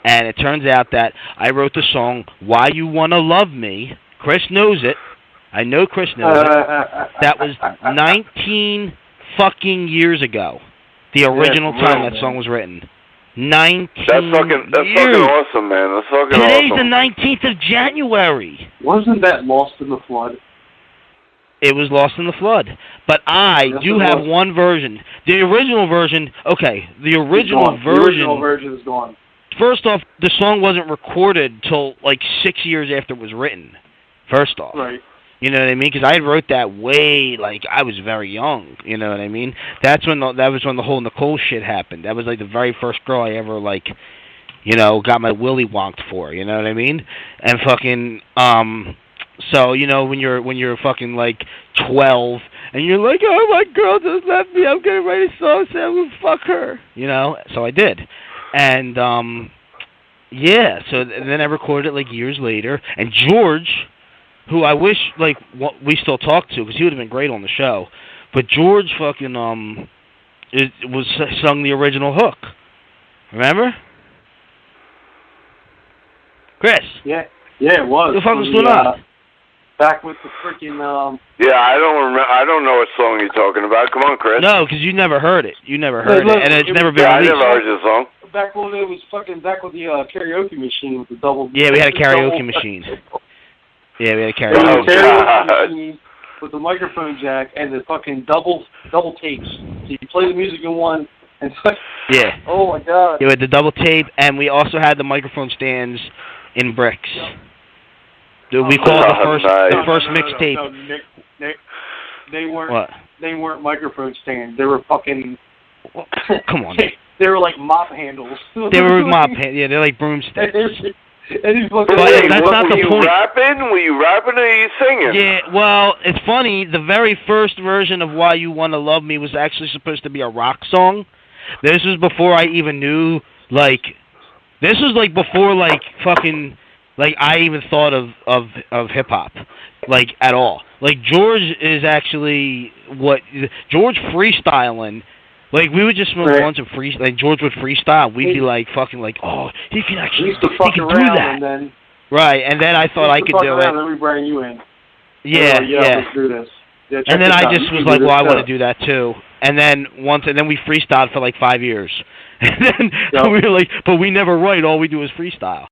And it turns out that I wrote the song "Why You Wanna Love Me." Chris knows it. I know Chris knows it. That was 19 fucking years ago. The original time that song was written. 19 That's fucking awesome, man. That's fucking Today's awesome. the 19th of January. Wasn't that Lost in the Flood? It was Lost in the Flood. But I do have one version. The original version, okay, the original version is gone. First off, the song wasn't recorded till like 6 years after it was written. First off. Right. You know what I mean? Because I wrote that way, like, I was very young. You know what I mean? That was when the whole Nicole shit happened. That was, like, the very first girl I ever, like, you know, got my willy wonked for. You know what I mean? And fucking, so, you know, when you're fucking, like, 12, and you're like, oh, my girl just left me, I'm gonna write a song saying I'm gonna fuck her. You know? So I did. And, yeah, so then I recorded it, like, years later. And George, who I wish, like, we still talk to, because he would have been great on the show. But George fucking, sung the original hook. Remember? Chris? Yeah, it was. What the fuck was going on? Back with the freaking, Yeah, I don't know what song you're talking about. Come on, Chris. No, because you never heard it. You never heard it, and it's never been released. I never heard this song. Back when it was back with the karaoke machine with the double... Yeah, we had a karaoke machine. Yeah, we had a karaoke machine with the microphone jack and the fucking double tapes. So you play the music in one, and yeah. Oh my god. Yeah, with the double tape, and we also had the microphone stands in bricks. We called the first mixtape. No, Nick, they weren't. What? They weren't microphone stands. They were fucking. Come on. They were like mop handles. They were mop handles. Yeah, they're like broomsticks. But that's not the point. Were you rapping or are you singing? Yeah, well, it's funny. The very first version of Why You Wanna Love Me was actually supposed to be a rock song. This was before I even knew, like, this was like before, like, fucking, like, I even thought of hip-hop, like, at all. Like, George is actually George freestyling. Like, we would just smoke blunts and freestyle. Like, George would freestyle. We'd be like, fucking like, oh, he can do that. And then, right, and then I thought I could do it. And then we bring you in. Yeah. Let's do this. Yeah, and then I just was like, well, I want to do that too. And then we freestyled for like 5 years. And then we were like, but we never write. All we do is freestyle.